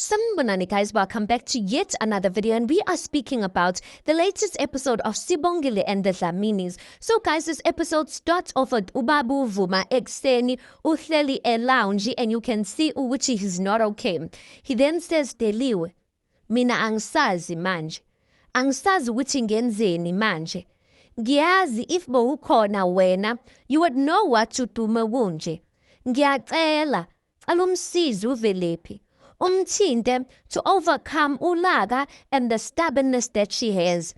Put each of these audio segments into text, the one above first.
Sanibonani guys, welcome back to yet another video, and we are speaking about the latest episode of Sibongile and the Dlaminis. So guys, this episode starts off with Ubabu Vuma ekuseni uhleli lounge, and you can see ukuthi he's not okay. He then says, Deliwe, mina angisazi manje. Angisazi ukuthi ngenzeni manje. Ngiyazi if bowukhona wena, you would know what to do mawunje. Ngiyacela, alumsizi uVelephi. Umthinte to overcome ulaka and the stubbornness that she has.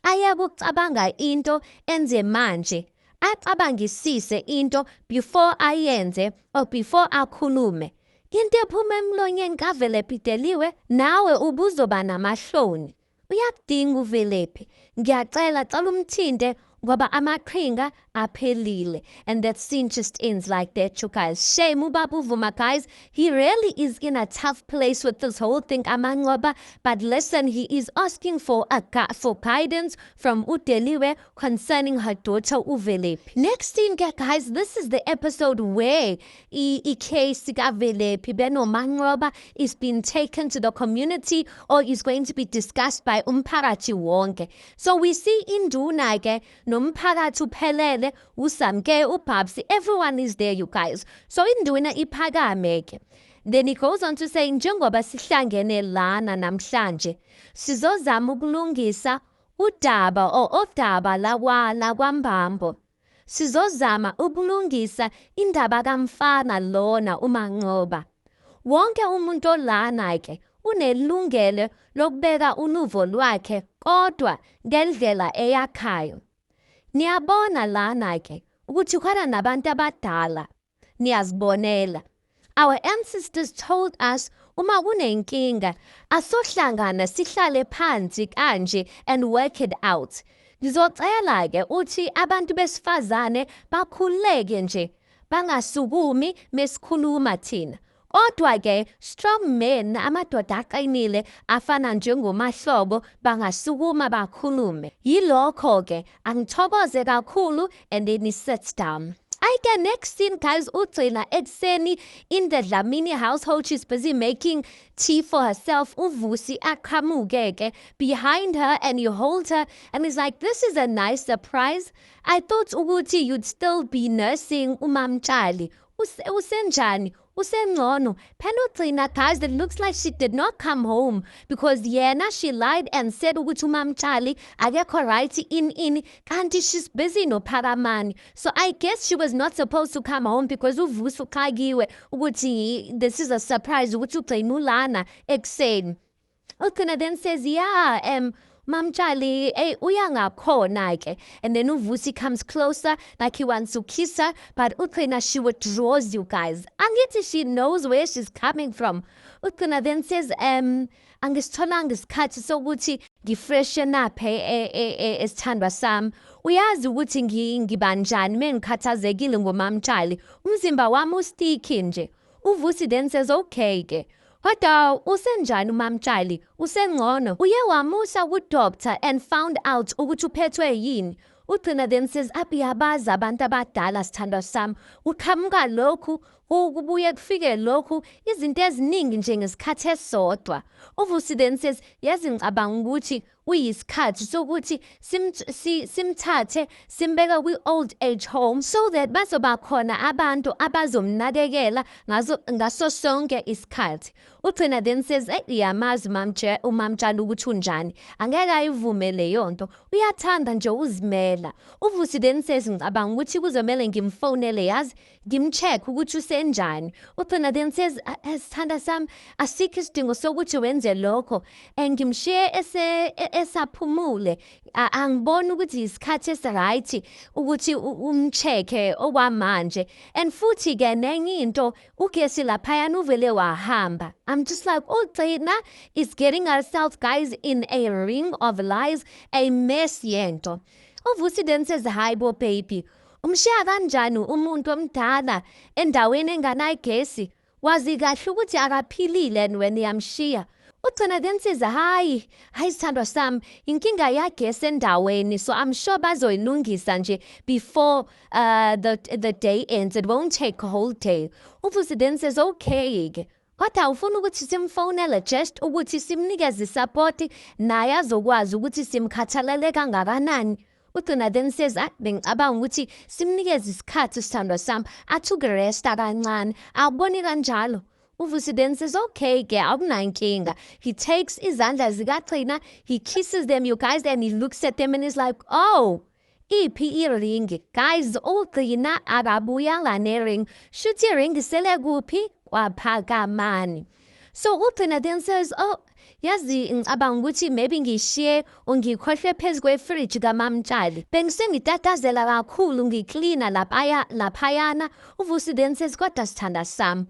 Ayakucabanga into enze manje. Acabangisise into before ayenze or before akhulume. Into ephuma emlonyeni kaVelephi Deliwe, nawe ubuzoba namahloni. Uyakudinga uVelephi. Ngiyacela cela umthinte ngoba amaqhinga aphelile. And that scene just ends like that, you guys. Shame uBabu Vuma, guys. He really is in a tough place with this whole thing, amangoba. But listen, he is asking for guidance from uDeliwe concerning her daughter uVelephi. Next scene, guys, this is the episode where case kaVelephi benomangoba is being taken to the community or is going to be discussed by umphakathi wonke. So we see induna ke nomphakathi uphelele uSamke uBabsi, everyone is there, you guys. So induna iphakame ke. Then he goes on to say, njengoba sihlangene lana namhlanje sizozama ukulungisa udaba odaba la kwaMbambo. Sizozama ukulungisa indaba kamfana lona uManqoba. Wonke umuntu olana ke unelungelo lokubeka unuvo lwakhe kodwa ngendlela eyakhayo. Niyabona lana ke ukuthi khona nabantu abadala niyazibonela. Our ancestors told us uma kunenkinga asohlangana sihlale phansi kanje and work it out. Ngizocela ke uthi abantu besifazane bakhuleke nje bangasukumi mesikhuluma thina. Kodwa ke strong men amadoda aqinile afana njengomahlobo bangasukuma bakhulume. Yilokho ke angithokoze kakhulu, and then he sits down. Ayike next scene, guys, uGcina ekuseni in the Dlamini household. She's busy making tea for herself. uVusi aqhamuke ke behind her and you hold her and he's like, this is a nice surprise. I thought ukuthi you'd still be nursing uMamtshali. Usenjani? Usengcono. UGcina, guys, that looks like she did not come home because yena she lied and said ukuthi uMamtshali akekho right in kanti she's busy noPhakamani. So I guess she was not supposed to come home because uVusi uxakiwe ukuthi this is a surprise ukuthi uGcina ulana ekuseni. uGcina then says, yeah, Mamtshali, uyangakhona ke. And then uVusi comes closer like he wants to kiss her, but uGcina, she withdraws, you guys. Angithi she knows where she's coming from. uGcina then says, angisitholanga isikhathi sokuthi ngifreshen up esithandwa sami. Uyazi ukuthi ngibanjani mengikhathazekile ngoMamtshali. Umzimba wami usticky nje. uVusi then says, okay ke. Kodwa usenjani uMamtshali? Usengcono? Uye wamusa ku-doctor and found out ukuthi uphethwe yini? uGcina then says, abiyabazi abantu abadala sithandwa sami. Uqhamuka lokhu kubuye kufike lokhu izinto eziningi nje ngesikhathi esodwa. uVusi then says, yazi ngicabanga ukuthi uyisikhathi sokuthi simthathe simbeka kwi-old age home so that bazoba khona abantu abazomnakekela ngaso sonke isikhathi. uGcina then says, iyamazi uMamtshali ukuthi unjani. Angeke ayivume leyo nto. Uyathanda nje uzimela. uVusi then says, ngicabanga ukuthi kuzomele ngimfonele yazi ngimcheck ukuthi usenjani. uGcina then says, sithanda sami asikho isidingo sokuthi wenze lokho and ngimshiye esaphumule. Angiboni ukuthi isikhathi esiright ukuthi umcheke okwamanje. And futhi ke nenye into ugesi laphayana uvele wahamba. I'm just like, uGcina is getting herself, guys, in a ring of lies, a mess yento. uVusi then says, hi bo baby, umshiya kanjani umuntu omdala endaweni enganayigesi? Wazi kahle ukuthi akaphilile when yamshiya? uGcina then says, hi sithandwa sami, inkinga yagesi endaweni, so I'm sure bazoyilungisa nje before the day ends. It won't take a whole day. uVusi then says, okay. kodwa ufuna ukuthi simfonele just ukuthi simnikeze support naye azokwazi ukuthi simkhathalele kangakanani. Ugcina then says, bengicabanga ukuthi simnikeze isikhathi sithandwa sami athi ukuresta kancane awuboni kanjalo. Uvusi then says, okay ke awunankinga. He takes izandla zikaChina, he kisses them, you guys, and he looks at them and is like, oh, iphi iring. Guys, uChina akabuyanga nering. Shuthi iring sele kuphi? Kwaphakamani. So uChina then says, oh, yazi ngicabanga ukuthi maybe ngishiye ungikhohle phezu kwefridge kaMamtshali. Bengisengitatazela kakhulu ngiklina laphayana. Uvusi then says, kodwa sithanda sami,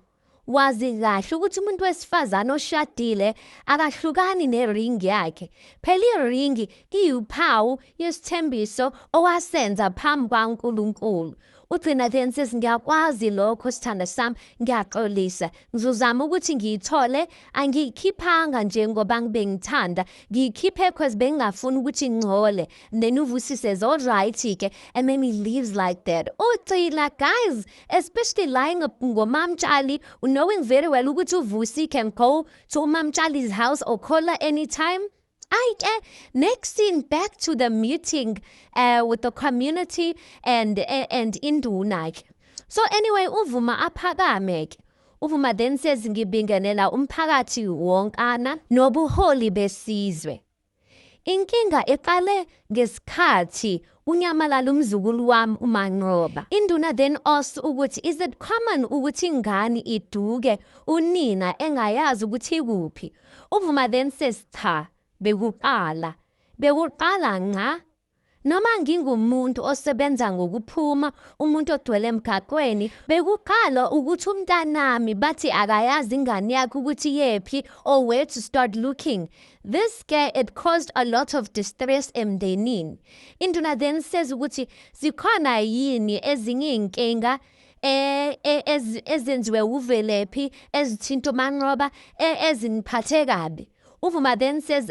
wazi kahle ukuthi umuntu wesifazane oshadile akahlukani neringi yakhe. Phela iringi iyuphawu yesithembiso owasenza phambi kwaNkulunkulu. Ugcina then says, ngiyakwazi lokho sithanda sami, ngiyaxolisa. Ngizozama ukuthi ngiyithole, angiyikhiphanga nje ngoba ngibengithanda, ngiyikhiphe because bengingafuni ukuthi ngcole. Then uVusi says, all right ke, and then he leaves like that. Ucila, guys, especially lying ngoMamtshali, knowing very well ukuthi uVusi can go to uMamtshali's house or call her anytime. Next scene, back to the meeting with the community and induna. So anyway, uvuma aphakame. Uvuma then says ngibingelela umphakathi wonkana nobuholi besizwe. Inkinga eqale ngesikhathi unyamalala umzukulu wami uManqoba. Induna then asks ukuthi, is it common ukuthi ingane iduke unina engayazi ukuthi kuphi? Uvuma then says, cha. Bekuqala nqa noma ngingumuntu osebenza ngokuphuma umuntu ogcwele emgaqweni bekuqala ukuthi umntanami bathi akayazi ingane yakhe ukuthi yephi or where to start looking. This it caused a lot of distress emndenini. Induna then says ukuthi zikhona yini ezinye inkinga ezenziwe uVelephi ezithinta uManqoba eziniphathe kabi. Uvuma then says,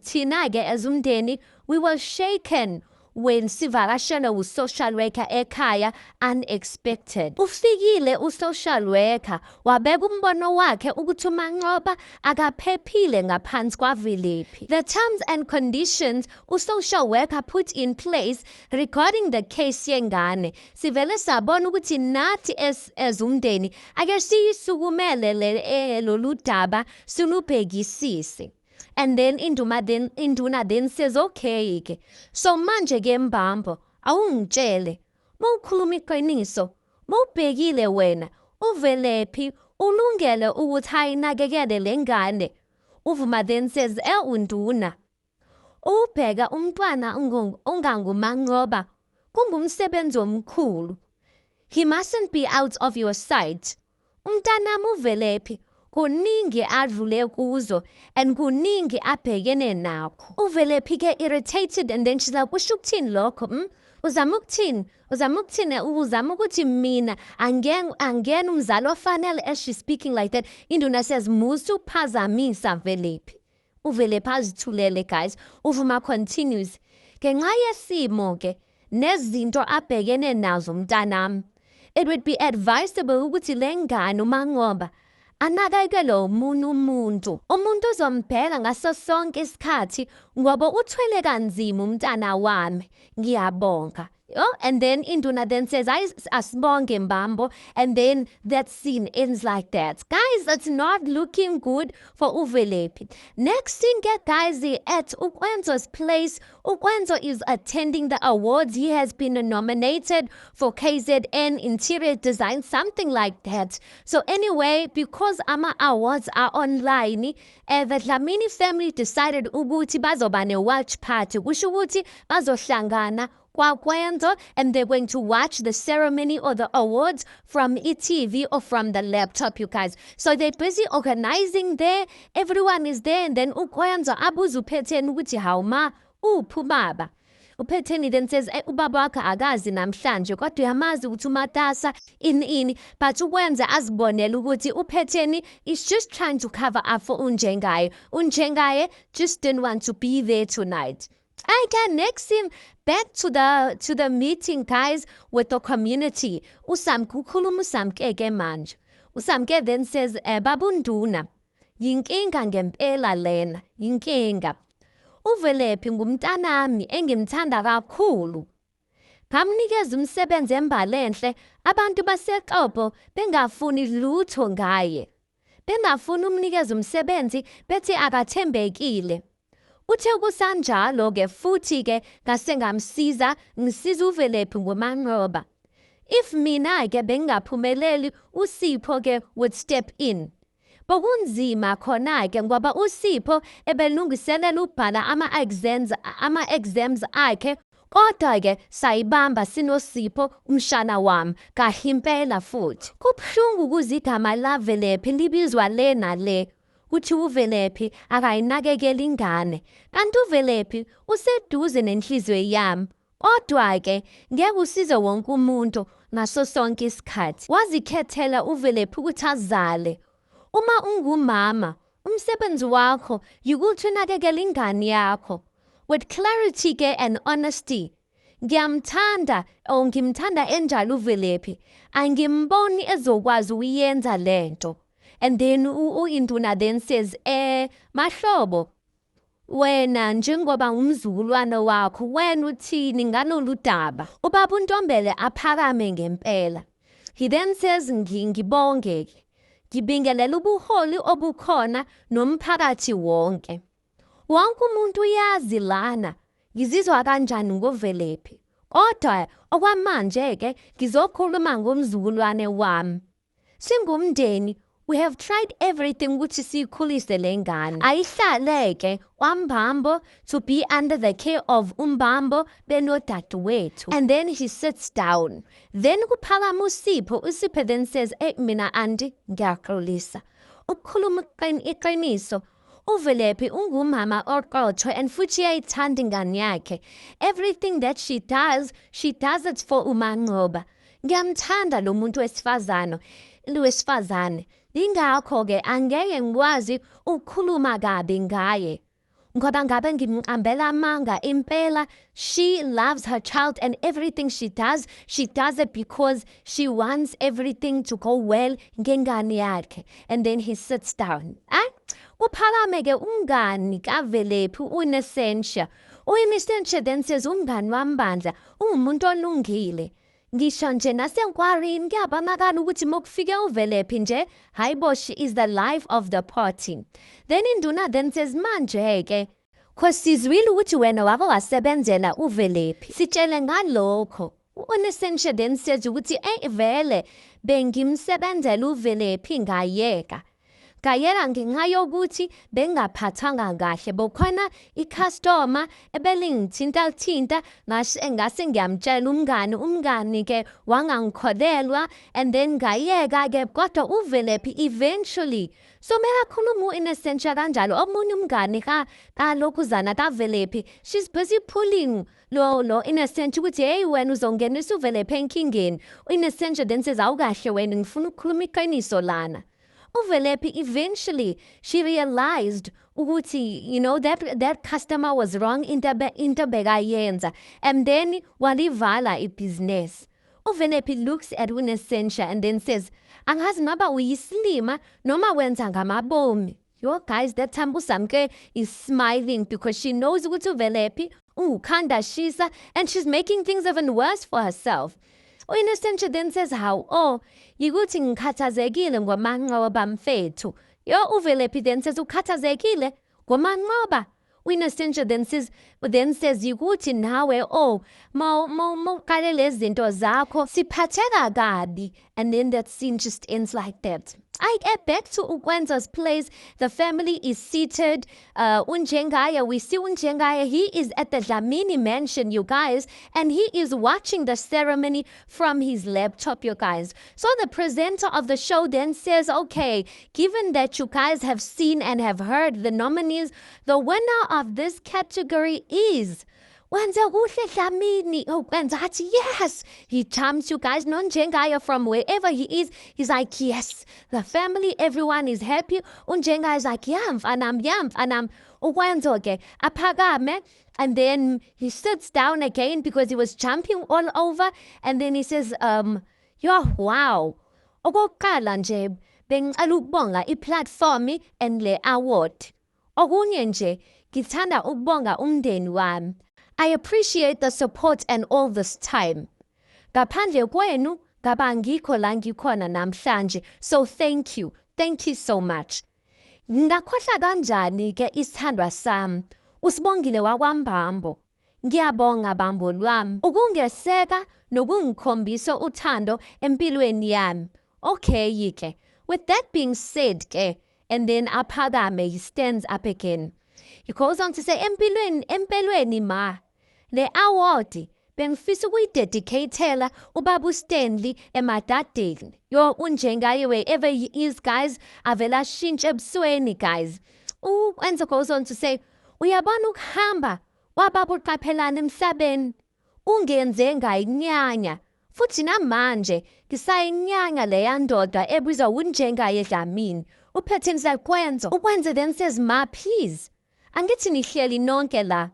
thina ke as umndeni, we were shaken when sivakashela u-social worker ekhaya unexpected. Ufikile u-social worker wabeka umbono wakhe ukuthi uManqoba akaphephile ngaphansi kwaVelephi. The terms and conditions u-social worker put in place regarding the case yengane sivele sabona ukuthi nathi as umndeni ake siyisukumele lolu daba silubhekisise. And then induna then says, okay ke. So manje ke Mbambo, awungitshele. Mawukhuluma iqiniso, mawubhekile wena, uVelephi ulungele ukuthi ayinakekele lengane. Uvuma then says, unduna. Ubheka umntwana onganguManqoba kungumsebenzi omkhulu. He mustn't be out of your sight. Umntanami uVelephi kuningi adlule kuzo and kuningi abhekene nakho. uVelephi ke irritated and then she's like, usho ukuthini lokho? Uzama ukuthini? Uzama ukuthi mina angena umzali ofanele as she's speaking like that. Induna says, musu phazamisa Velephi. uVelephi azithulele, guys. Uvuma continues, ngenxa yesimo ke nezinto abhekene nazo mntanami, it would be advisable ukuthi lengane uManqoba anakekele umuntu uzombheka ngaso sonke isikhathi ngoba uthwele kanzima umntana wami. Ngiyabonga. Oh, and then Induna then says, asibonge Mbambo, and then that scene ends like that. Guys, that's not looking good for uVelephi. Next thing, guys, at Ukwenzo's place, Ukwenzo is attending the awards. He has been nominated for KZN Interior Design, something like that. So anyway, because ama awards are online, the Dlamini family decided ukuthi bazoba ne-watch party. Kusho ukuthi bazohlangana and they're going to watch the ceremony or the awards from eTV or from the laptop, you guys. So they're busy organizing there. Everyone is there, and then uKwenzo abuza uPhetheni ukuthi hawuma uphi ubaba. uPhetheni then says, ubaba wakho akazi namhlanje kodwa uyamazi ukuthi umatasa ini, but uKwenzo azibonela ukuthi uPhetheni is just trying to cover up for Unjengaye just didn't want to be there tonight. Okay, next scene, back to the meeting, guys, with the community. Ukhuluma uSamkeke manje. uSamke then says, babunduna, yinkinga ngempela lena, yinkinga. uVelephi ngumntanami engimthanda kakhulu. Ngamnikeza umsebenzi embalenhle, abantu baseXhobo bengafuni lutho ngaye. Bengafuni umnikeza umsebenzi bethi akathembekile. Uthe kusanjalo-ke futhi-ke ngase ngisiza uVelephi ngomanqoba. If mina-ke bengingaphumeleli, uSipho-ke would step in. Bokunzima khona-ke ngoba uSipho ebelungiselela ukubhala ama-exams akhe, kodwa-ke sayibamba sinosipho umshana wami, kahimpela futhi. Kubuhlungu ukuze igama laVelephi libizwa le nale, uthi uVelephi akayinakekela ingane. Kanti uVelephi useduze nenhliziyo yami, kodwa-ke ngeke usize wonke umuntu ngaso sonke isikhathi. Wazikhethela uVelephi ukuthi azale. Uma ungumama, umsebenzi wakho yikuthi unakekele ingane yakho. With clarity ke and honesty. Ngiyamthanda ngimthanda enjalo uVelephi. Angimboni ezokwazi uyenza lento. And then uInduna then says, mahlobo, wena njengoba umzukulwana wakho, wena uthini ngalolu daba? Ubaba uNtombela aphakame ngempela. He then says, ngibonge. Ngibingelela ubuholi obukhona nomphakathi wonke. Wonke umuntu uyazi lana ngizizwa kanjani ngoVelephi. Kodwa okwamanje-ke ngizokhuluma ngomzukulwane wami. Singumndeni, we have tried everything ukuthi sikhulise lengane. Ayihlale-ke kwaMbambo to be under the care of uMbambo benodadewethu. And then he sits down. Then kuphakama uSipho then says, mina Andi ngiyaxolisa. Ukukhuluma iqiniso, uVelephi ungumama oqotho and futhi uyayithanda ingane yakhe. Everything that she does it for umanqoba. Ngiyamthanda lo muntu wesifazane. Ingakho-ke angeke ngikwazi ukukhuluma kabi ngaye. Ngoba ngabe ngimqambela amanga impela. She loves her child and everything she does it because she wants everything to go well ngengane yakhe. And then he sits down. Kuphakame-ke umngani kaVelephi uNesentia. uNesentia then says, umngani wami Bandla ungumuntu olungile. Ngisho nje nasenkwarini ngiyabonakala ukuthi mokufike uVelephi nje, hayibo, she is the life of the party. Then Induna then says, manje-ke, sizwile ukuthi wena waba wasebenzela uVelephi. Sitshele ngalokho. uNesentia then says ukuthi vele bengimsebenzela uVelephi ngayeka. Ngayela ngenxa yokuthi bengaphathanga kahle, bokhona icustomer ebelingithinta ngase ngiyamtshela umngani-ke wangangikholelwa, and then ngayeka-ke kodwa uVelephi eventually. So mela khuluma uNesentia kanjalo, omunye umngani kalokhuzana kaVelephi, she's busy pulling lo Innocentia ukuthi hey wena uzongenisa uVelephi enkingeni. uNesentia then says, awukahle wena, ngifuna ukukhuluma iqiniso lana. uVelephi eventually she realized ukuthi, you know, that customer was wrong into bekayenza, and then walivala ibhizinesi. uVelephi looks at uNesentia and then says, angazi noma uyisilima noma wenza ngamabomi. Yo guys, that time uSamke is smiling because she knows ukuthi uVelephi ukhanda shisa and she's making things even worse for herself. uNesentia then says, how? Yikuthi ngikhathazekile ngomanqoba mfethu. Yo uVelephi then says, ukhathazekile ngomanqoba? uNesentia then says yikuthi nawe mawuqale lezi zinto zakho siphatheka kabi. And then that scene just ends like that. I get back to uKwenza's place. The family is seated. uNjengaya, we see uNjengaya. He is at the Dlamini mansion, you guys, and he is watching the ceremony from his laptop, you guys. So the presenter of the show then says, okay, given that you guys have seen and have heard the nominees, the winner of this category is Wenza kuhle Dlamini. Wenza athi yes. He charms you guys. NoNjengaya from wherever he is. He's like, yes, the family, everyone is happy. uNjengaya is like, yeah, mfanam. Wenza-ke aphakame. And then he sits down again because he was jumping all over. And then he says, wow. Okokuqala nje, bengicela ukubonga iplatform and le award. Okunye nje, ngithanda ukubonga umndeni wami. I appreciate the support and all this time. Ngaphandle kwenu, ngaba ngikho la ngikhona namhlanje. So thank you. Thank you so much. Ngakhohlwa kanjani ke isithandwa sami, uSibongile wakwaMbambo. Ngiyabonga bambo lwami ukungeseka nokungikhombisa uthando empilweni yami. Okay ke. With that being said ke, and then aphakame, he stands up again. He goes on to say, empilweni ma, le award bengifisa ukuyidedicatela ubaba Stanley emadadeni. Yo unjengaye wherever he is, guys, avela shintshe ebusweni, guys. Enzo goes on to say, uyabona ukuhamba wababa uqaphelana emhlabeni, ungenze ngayinyanya. Futhi namanje ngisayinyanya leya ndoda ebizwa unjengaye Dlamini. Uphethe nizakwenza. Ukwenze then says, ma please, angithi nihleli nonke la,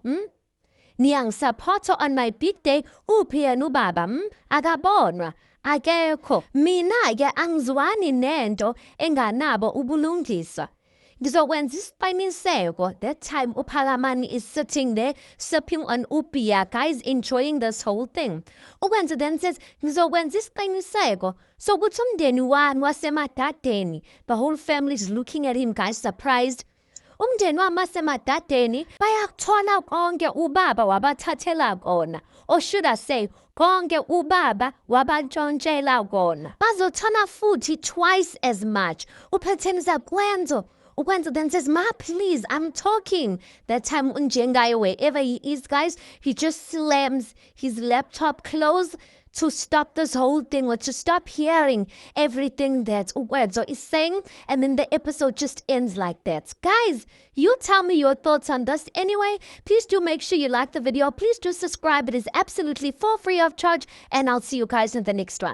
niyangisupporta on my big day. Uphi yena ubaba, akabonwa, akekho. Mina-ke angizwani nento enganabo ubulungiswa. Ngizokwenza isiqiniseko. That time uPhakamani is sitting there sipping on upia, guys, enjoying this whole thing. Ukwenza then says, ngizokwenza isiqiniseko sokuthi umndeni wami wasemadadeni. The whole family is looking at him, guys, surprised. Umndeni wami wasemadadeni bayakuthola konke ubaba wabathathela kona. Or should I say, konke ubaba wabantshontshela kona. Bazothola futhi twice as much. Uphethe nizakwenza. Ukwenza then says, ma please, I'm talking. That time unjengaye wherever he is, guys, he just slams his laptop closed to stop this whole thing, or to stop hearing everything that Ukwenzo is saying, and then the episode just ends like that. Guys, you tell me your thoughts on this anyway. Please do make sure you like the video. Please do subscribe. It is absolutely for free of charge, and I'll see you guys in the next one.